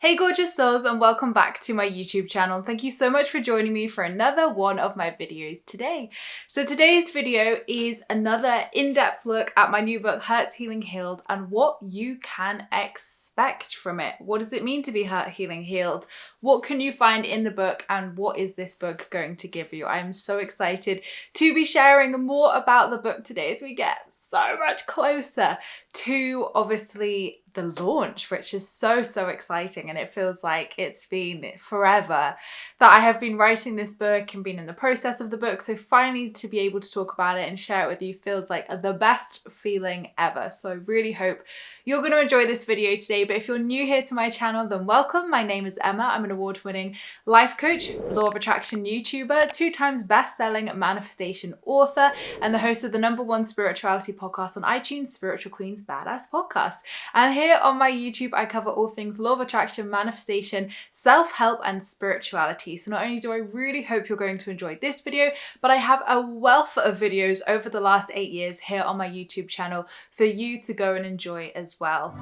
Hey gorgeous souls, and welcome back to my YouTube channel. Thank you so much for joining me for another one of my videos today. So today's video is another in-depth look at my new book, Hurt, Healing, Healed, and what you can expect from it. What does it mean to be hurt, healing, healed? What can you find in the book, and what is this book going to give you? I am so excited to be sharing more about the book today as we get so much closer to obviously the launch, which is so exciting, and it feels like it's been forever that I have been writing this book and been in the process of the book. So finally to be able to talk about it and share it with you feels like the best feeling ever. So I really hope you're going to enjoy this video today. But if you're new here to my channel, then welcome. My name is Emma. I'm an award-winning life coach, law of attraction YouTuber, 2 times best-selling manifestation author, and the host of the #1 spirituality podcast on iTunes, Spiritual Queen's Badass Podcast. And here on my YouTube, I cover all things law of attraction, manifestation, self-help, and spirituality. So not only do I really hope you're going to enjoy this video, but I have a wealth of videos over the last 8 years here on my YouTube channel for you to go and enjoy as well.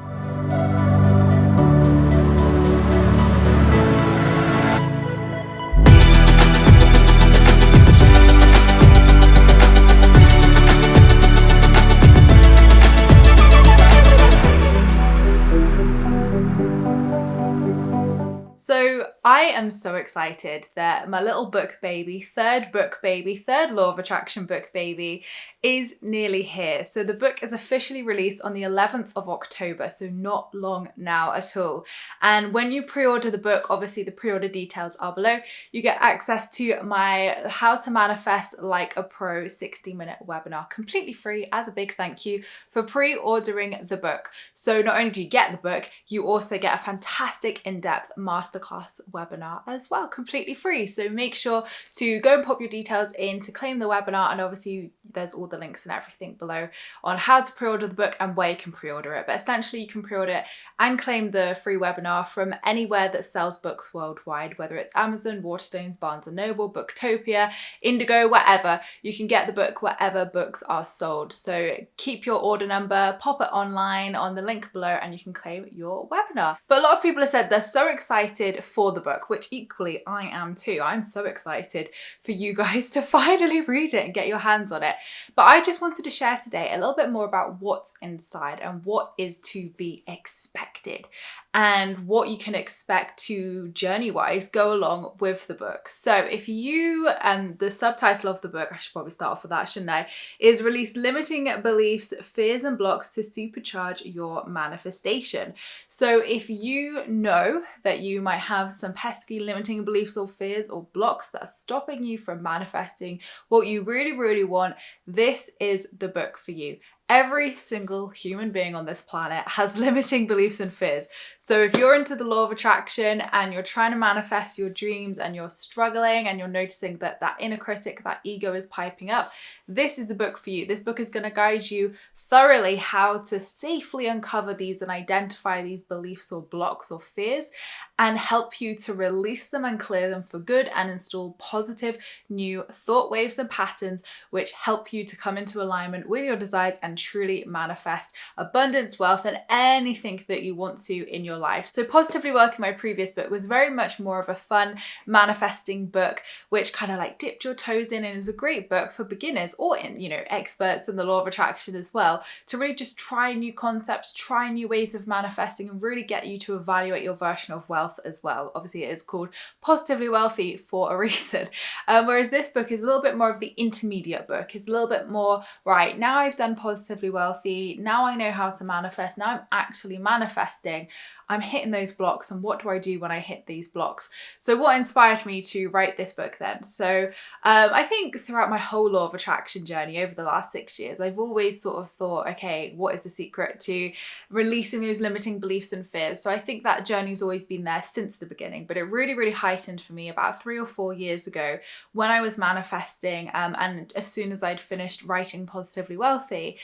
So I am so excited that my little book baby, third law of attraction book baby is nearly here. So the book is officially released on the 11th of October, so not long now at all. And when you pre-order the book, obviously the pre-order details are below, you get access to my How to Manifest Like a Pro 60-minute webinar, completely free, as a big thank you for pre-ordering the book. So not only do you get the book, you also get a fantastic in-depth masterclass webinar as well, completely free. So make sure to go and pop your details in to claim the webinar, and obviously there's all the links and everything below on how to pre-order the book and where you can pre-order it. But essentially you can pre-order it and claim the free webinar from anywhere that sells books worldwide, whether it's Amazon, Waterstones, Barnes & Noble, Booktopia, Indigo, wherever. You can get the book wherever books are sold. So keep your order number, pop it online on the link below, and you can claim your webinar. But a lot of people have said they're so excited for the book, which equally I am too. I'm so excited for you guys to finally read it and get your hands on it. But I just wanted to share today a little bit more about what's inside and what is to be expected and what you can expect to journey-wise go along with the book. So if you, the subtitle of the book, I should probably start off with that, shouldn't I, is Release Limiting Beliefs, Fears and Blocks to Supercharge Your Manifestation. So if you know that you might have some pesky limiting beliefs or fears or blocks that are stopping you from manifesting what you really want, this is the book for you. Every single human being on this planet has limiting beliefs and fears. So if you're into the law of attraction and you're trying to manifest your dreams and you're struggling and you're noticing that that inner critic, that ego is piping up, this is the book for you. This book is going to guide you thoroughly how to safely uncover these and identify these beliefs or blocks or fears and help you to release them and clear them for good and install positive new thought waves and patterns which help you to come into alignment with your desires and truly manifest abundance, wealth, and anything that you want to in your life. So Positively Wealthy, my previous book, was very much more of a fun manifesting book, which kind of like dipped your toes in and is a great book for beginners or experts in the law of attraction as well, to really just try new concepts, try new ways of manifesting, and really get you to evaluate your version of wealth as well. Obviously it is called Positively Wealthy for a reason. Whereas this book is a little bit more of the intermediate book. It's a little bit more, right, now I've done Positively Wealthy, now I know how to manifest, now I'm actually manifesting, I'm hitting those blocks, and what do I do when I hit these blocks? So what inspired me to write this book then? So I think throughout my whole law of attraction journey over the last 6 years, I've always sort of thought, okay, what is the secret to releasing those limiting beliefs and fears? So I think that journey's always been there since the beginning, but it really heightened for me about 3 or 4 years ago when I was manifesting, and as soon as I'd finished writing Positively Wealthy,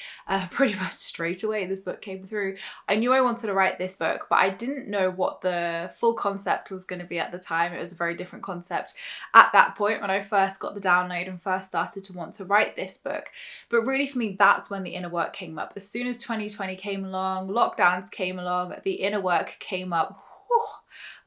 pretty much straight away this book came through. I knew I wanted to write this book, but I didn't know what the full concept was going to be at the time. It was a very different concept at that point when I first got the download and first started to want to write this book. But really for me, that's when the inner work came up. As soon as 2020 came along, lockdowns came along, the inner work came up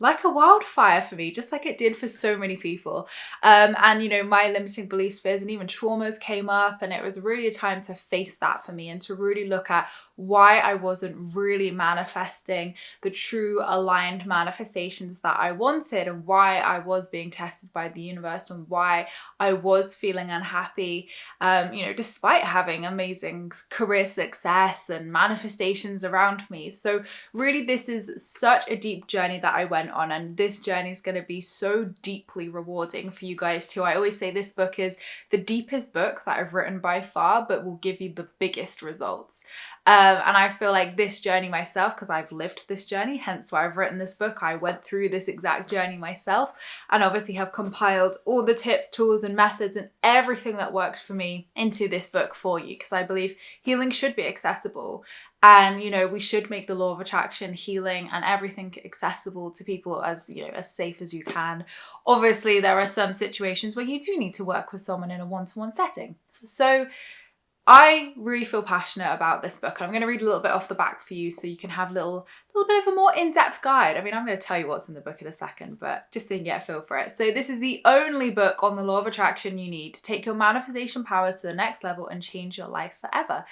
like a wildfire for me, just like it did for so many people. And, you know, my limiting beliefs, fears, and even traumas came up, and it was really a time to face that for me and to really look at why I wasn't really manifesting the true aligned manifestations that I wanted, and why I was being tested by the universe, and why I was feeling unhappy, you know, despite having amazing career success and manifestations around me. So really, this is such a deep journey that I went on, and this journey is going to be so deeply rewarding for you guys too. I always say this book is the deepest book that I've written by far, but will give you the biggest results. And I feel like this journey myself, because I've lived this journey, hence why I've written this book. I went through this exact journey myself, and obviously have compiled all the tips, tools, and methods and everything that worked for me into this book for you, because I believe healing should be accessible. And, you know, we should make the law of attraction, healing, and everything accessible to people as, you know, as safe as you can. Obviously, there are some situations where you do need to work with someone in a one-to-one setting. So I really feel passionate about this book. I'm going to read a little bit off the back for you so you can have a little bit of a more in-depth guide. I mean, I'm going to tell you what's in the book in a second, but just so you can get a feel for it. So this is the only book on the law of attraction you need to take your manifestation powers to the next level and change your life forever.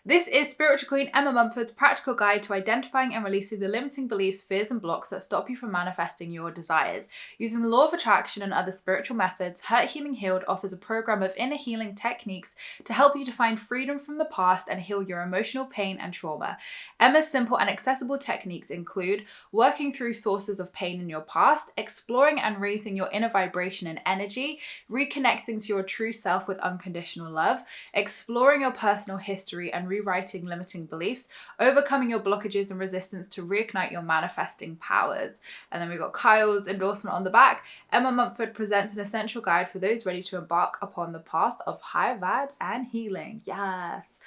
This is Spiritual Queen Emma Mumford's practical guide to identifying and releasing the limiting beliefs, fears, and blocks that stop you from manifesting your desires. Using the law of attraction and other spiritual methods, Hurt Healing Healed offers a program of inner healing techniques to help you to find freedom from the past and heal your emotional pain and trauma. Emma's simple and accessible techniques include working through sources of pain in your past, exploring and raising your inner vibration and energy, reconnecting to your true self with unconditional love, exploring your personal history and rewriting limiting beliefs, overcoming your blockages and resistance to reignite your manifesting powers. And then we got Kyle's endorsement on the back. Emma Mumford presents an essential guide for those ready to embark upon the path of higher vibes and healing. Yes.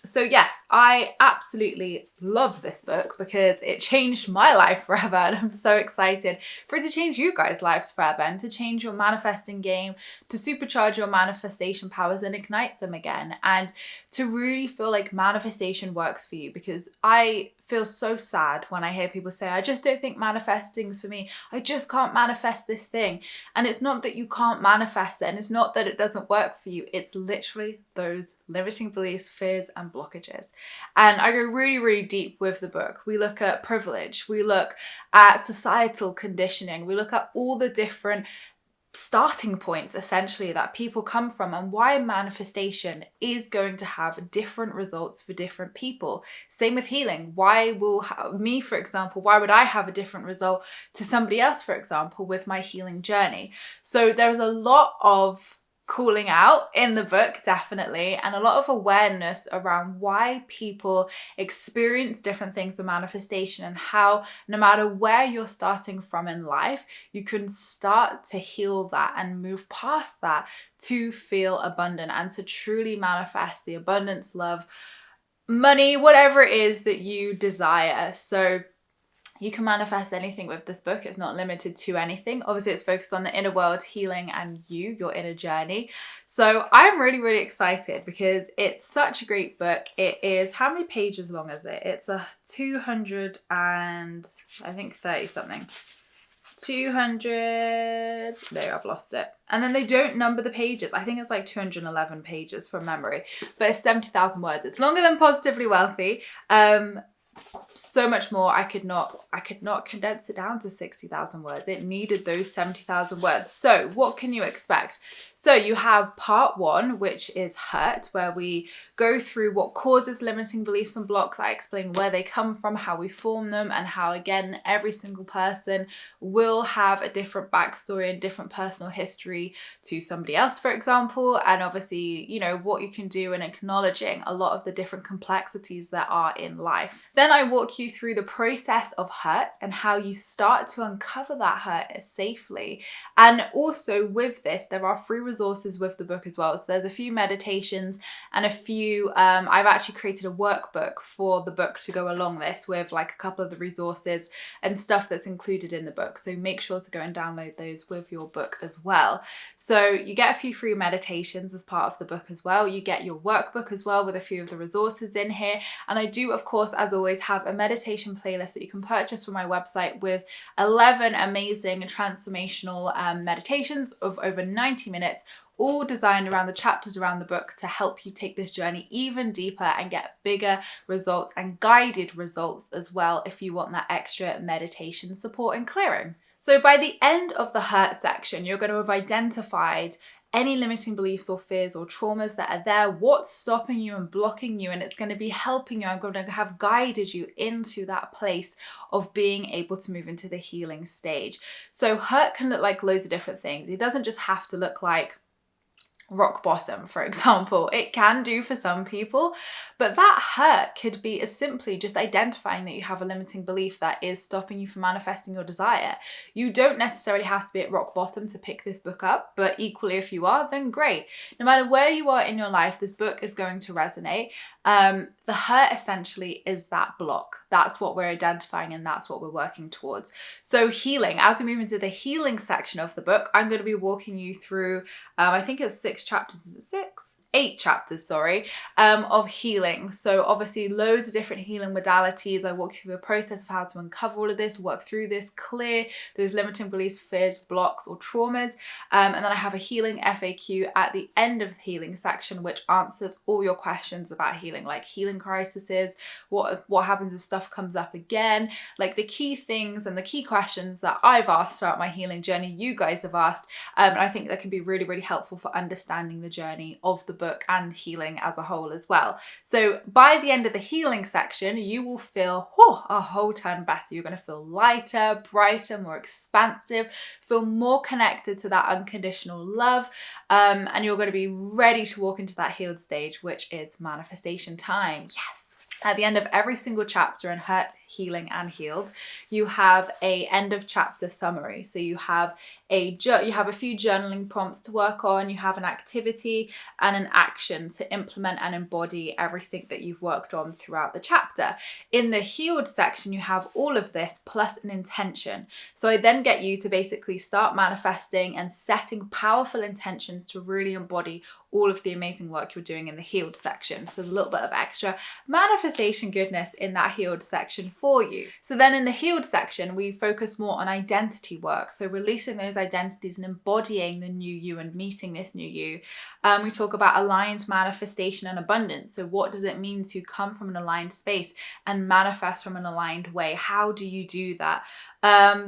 So yes, I absolutely love this book because it changed my life forever, and I'm so excited for it to change you guys' lives forever and to change your manifesting game, to supercharge your manifestation powers and ignite them again, and to really feel like manifestation works for you. Because I feel so sad when I hear people say, I just don't think manifesting's for me. I just can't manifest this thing. And it's not that you can't manifest it, and it's not that it doesn't work for you. It's literally those limiting beliefs, fears, and blockages. And I go really, really deep with the book. We look at privilege. We look at societal conditioning. We look at all the different starting points essentially that people come from, and why manifestation is going to have different results for different people. Same with healing. Why will me, for example, why would I have a different result to somebody else, for example, with my healing journey? So there's a lot of calling out in the book, definitely, and a lot of awareness around why people experience different things of manifestation, and how no matter where you're starting from in life, you can start to heal that and move past that to feel abundant and to truly manifest the abundance, love, money, whatever it is that you desire. So you can manifest anything with this book. It's not limited to anything. Obviously, it's focused on the inner world, healing, and your inner journey. So I'm really, really excited because it's such a great book. It is, how many pages long is it? It's a 200 and I think 30 something. 200, no, I've lost it. And then they don't number the pages. I think it's like 211 pages from memory, but it's 70,000 words. It's longer than Positively Wealthy. So much more. I could not condense it down to 60,000 words. It needed those 70,000 words. So what can you expect? So you have part 1, which is hurt, where we go through what causes limiting beliefs and blocks. I explain where they come from, how we form them, and how, again, every single person will have a different backstory and different personal history to somebody else, for example. And obviously, you know, what you can do in acknowledging a lot of the different complexities that are in life. Then I walk you through the process of hurt and how you start to uncover that hurt safely. And also with this, there are free resources with the book as well. So there's a few meditations and a few, I've actually created a workbook for the book to go along this with, like a couple of the resources and stuff that's included in the book. So make sure to go and download those with your book as well. So you get a few free meditations as part of the book as well. You get your workbook as well with a few of the resources in here. And I do, of course, as always, always, have a meditation playlist that you can purchase from my website with 11 amazing transformational meditations of over 90 minutes, all designed around the chapters around the book to help you take this journey even deeper and get bigger results and guided results as well if you want that extra meditation support and clearing. So by the end of the hurt section, you're going to have identified any limiting beliefs or fears or traumas that are there, what's stopping you and blocking you, and it's going to be helping you. I'm going to have guided you into that place of being able to move into the healing stage. So hurt can look like loads of different things. It doesn't just have to look like rock bottom, for example. It can do for some people, but that hurt could be as simply just identifying that you have a limiting belief that is stopping you from manifesting your desire. You don't necessarily have to be at rock bottom to pick this book up, but equally if you are, then great. No matter where you are in your life, this book is going to resonate. The hurt essentially is that block. That's what we're identifying and that's what we're working towards. So healing, as we move into the healing section of the book, I'm going to be walking you through, I think it's 6 chapters. Is it 6? 8 chapters, sorry, of healing. So obviously loads of different healing modalities. I walk you through the process of how to uncover all of this, work through this, clear those limiting beliefs, fears, blocks or traumas. And then I have a healing FAQ at the end of the healing section, which answers all your questions about healing, like healing crises, what happens if stuff comes up again, like the key things and the key questions that I've asked throughout my healing journey, you guys have asked. And I think that can be really, really helpful for understanding the journey of the book and healing as a whole as well. So by the end of the healing section, you will feel a whole ton better. You're going to feel lighter, brighter, more expansive, feel more connected to that unconditional love, and you're going to be ready to walk into that healed stage, which is manifestation time. Yes. At the end of every single chapter in Hurt, Healing and Healed, you have a end of chapter summary. So you have a few journaling prompts to work on, you have an activity and an action to implement and embody everything that you've worked on throughout the chapter. In the healed section, you have all of this plus an intention. So I then get you to basically start manifesting and setting powerful intentions to really embody all of the amazing work you're doing in the healed section. So there's a little bit of extra manifestation goodness in that healed section for you. So then in the healed section, we focus more on identity work. So releasing those identities and embodying the new you and meeting this new you. We talk about aligned manifestation and abundance. So what does it mean to come from an aligned space and manifest from an aligned way? How do you do that?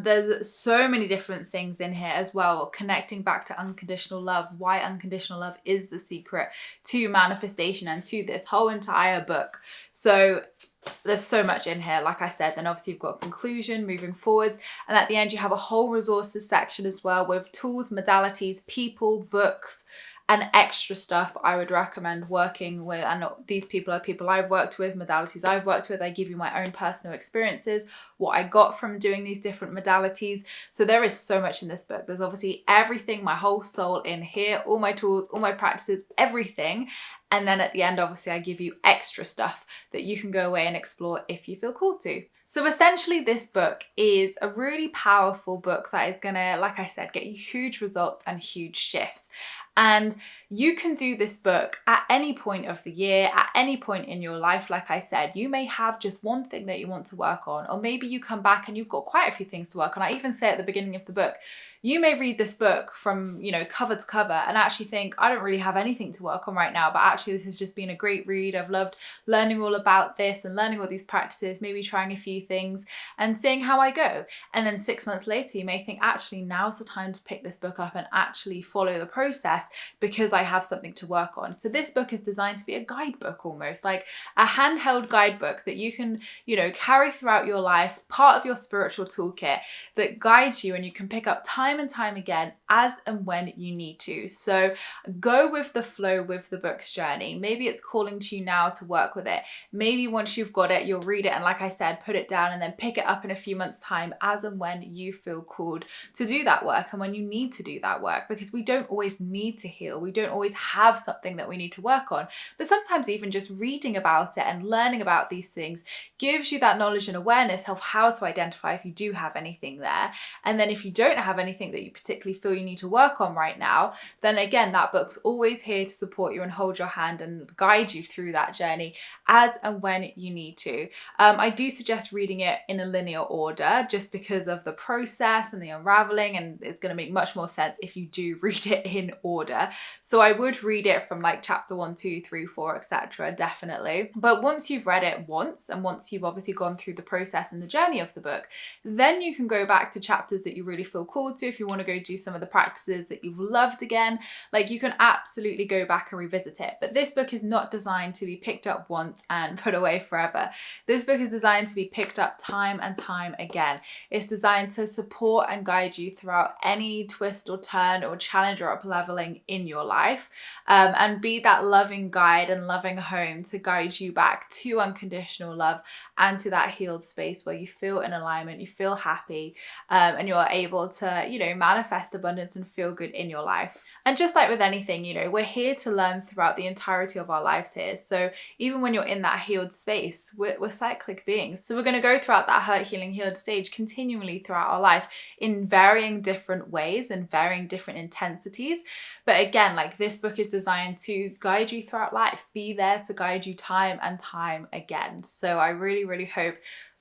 There's so many different things in here as well, connecting back to unconditional love, why unconditional love is the secret to manifestation and to this whole entire book. So there's so much in here, like I said. Then obviously you've got a conclusion moving forwards, and at the end you have a whole resources section as well with tools, modalities, people, books, and extra stuff I would recommend working with. And these people are people I've worked with, modalities I've worked with. I give you my own personal experiences, what I got from doing these different modalities. So there is so much in this book. There's obviously everything, my whole soul in here, all my tools, all my practices, everything. And then at the end, obviously, I give you extra stuff that you can go away and explore if you feel called to. So essentially, this book is a really powerful book that is going to, like I said, get you huge results and huge shifts. And you can do this book at any point of the year, at any point in your life. Like I said, you may have just one thing that you want to work on, or maybe you come back and you've got quite a few things to work on. I even say at the beginning of the book, you may read this book from, cover to cover and actually think, I don't really have anything to work on right now, but actually this has just been a great read. I've loved learning all about this and learning all these practices, maybe trying a few things and seeing how I go. And then 6 months later, you may think, actually, now's the time to pick this book up and actually follow the process because I have something to work on. So this book is designed to be a guidebook, almost like a handheld guidebook that you can, carry throughout your life, part of your spiritual toolkit that guides you, and you can pick up time and time again as and when you need to. So go with the flow with the book's journey. Maybe it's calling to you now to work with it. Maybe once you've got it, you'll read it and, like I said, put it down and then pick it up in a few months' time as and when you feel called to do that work and when you need to do that work, because we don't always need to heal. We don't always have something that we need to work on. But sometimes even just reading about it and learning about these things gives you that knowledge and awareness of how to identify if you do have anything there. And then if you don't have anything that you particularly feel you need to work on right now, then again, that book's always here to support you and hold your hand and guide you through that journey as and when you need to. I do suggest reading it in a linear order just because of the process and the unraveling, and it's going to make much more sense if you do read it in order. So I would read it from like chapter 1, 2, 3, 4, etc. definitely. But once you've read it once, and once you've obviously gone through the process and the journey of the book, then you can go back to chapters that you really feel called to. If you want to go do some of the practices that you've loved again, like you can absolutely go back and revisit it. But this book is not designed to be picked up once and put away forever. This book is designed to be picked up time and time again. It's designed to support and guide you throughout any twist or turn or challenge or up leveling in your life, and be that loving guide and loving home to guide you back to unconditional love and to that healed space where you feel in alignment, you feel happy, and you're able to, manifest abundance and feel good in your life. And just like with anything, we're here to learn throughout the entirety of our lives here. So even when you're in that healed space, we're cyclic beings. So we're going to go throughout that hurt, healing, healed stage continually throughout our life in varying different ways and varying different intensities. But again, like this book is designed to guide you throughout life, be there to guide you time and time again. So I really, really hope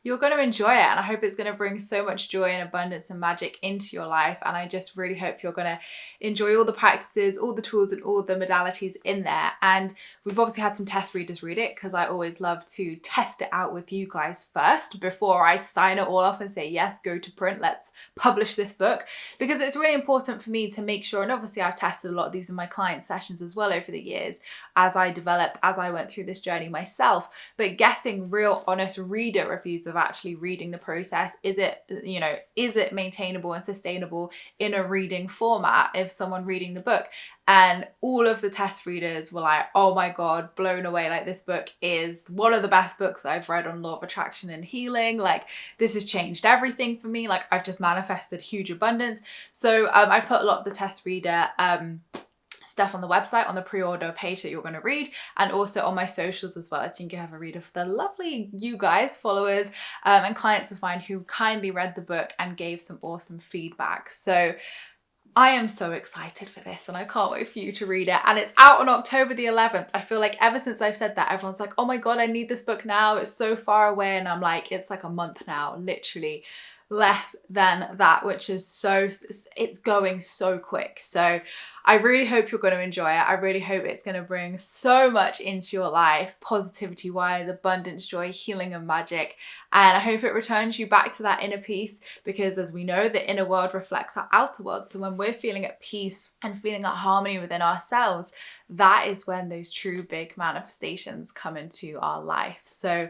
you're going to enjoy it, and I hope it's going to bring so much joy and abundance and magic into your life. And I just really hope you're going to enjoy all the practices, all the tools and all the modalities in there. And we've obviously had some test readers read it because I always love to test it out with you guys first before I sign it all off and say, yes, go to print, let's publish this book, because it's really important for me to make sure, and obviously I've tested a lot of these in my client sessions as well over the years as I developed, as I went through this journey myself, but getting real honest reader reviews of actually reading the process. Is it maintainable and sustainable in a reading format if someone reading the book? And all of the test readers were like, oh my God, blown away. Like, this book is one of the best books that I've read on law of attraction and healing. Like, this has changed everything for me. Like, I've just manifested huge abundance. So I've put a lot of the test reader stuff on the website, on the pre-order page that you're going to read, and also on my socials as well, so you can have a read of the lovely you guys, followers and clients of mine who kindly read the book and gave some awesome feedback. So I am so excited for this, and I can't wait for you to read it. And it's out on October the 11th. I feel like ever since I've said that, everyone's like, oh my God, I need this book now. It's so far away. And I'm like, it's like a month now, literally less than that, which is it's going so quick. So I really hope you're going to enjoy it. I really hope it's going to bring so much into your life, positivity wise, abundance, joy, healing and magic. And I hope it returns you back to that inner peace, because as we know, the inner world reflects our outer world. So when we're feeling at peace and feeling at harmony within ourselves, that is when those true big manifestations come into our life. So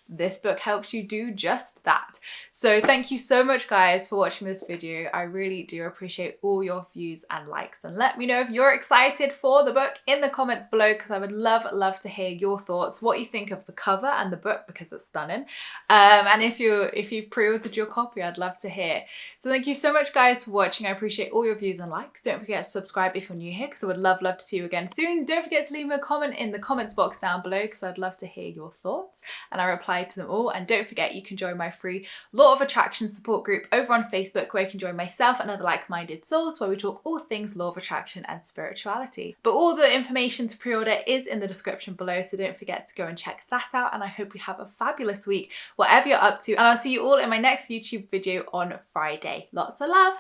this book helps you do just that. So thank you so much, guys, for watching this video. I really do appreciate all your views and likes, and let me know if you're excited for the book in the comments below, because I would love to hear your thoughts, what you think of the cover and the book, because it's stunning. And if you've pre-ordered your copy, I'd love to hear. So thank you so much, guys, for watching. I appreciate all your views and likes. Don't forget to subscribe if you're new here, because I would love to see you again soon. Don't forget to leave me a comment in the comments box down below, because I'd love to hear your thoughts, and I reply to them all. And don't forget, you can join my free Law of Attraction support group over on Facebook, where you can join myself and other like-minded souls, where we talk all things law of attraction and spirituality. But all the information to pre-order is in the description below, so don't forget to go and check that out. And I hope you have a fabulous week, whatever you're up to, and I'll see you all in my next YouTube video on Friday. Lots of love.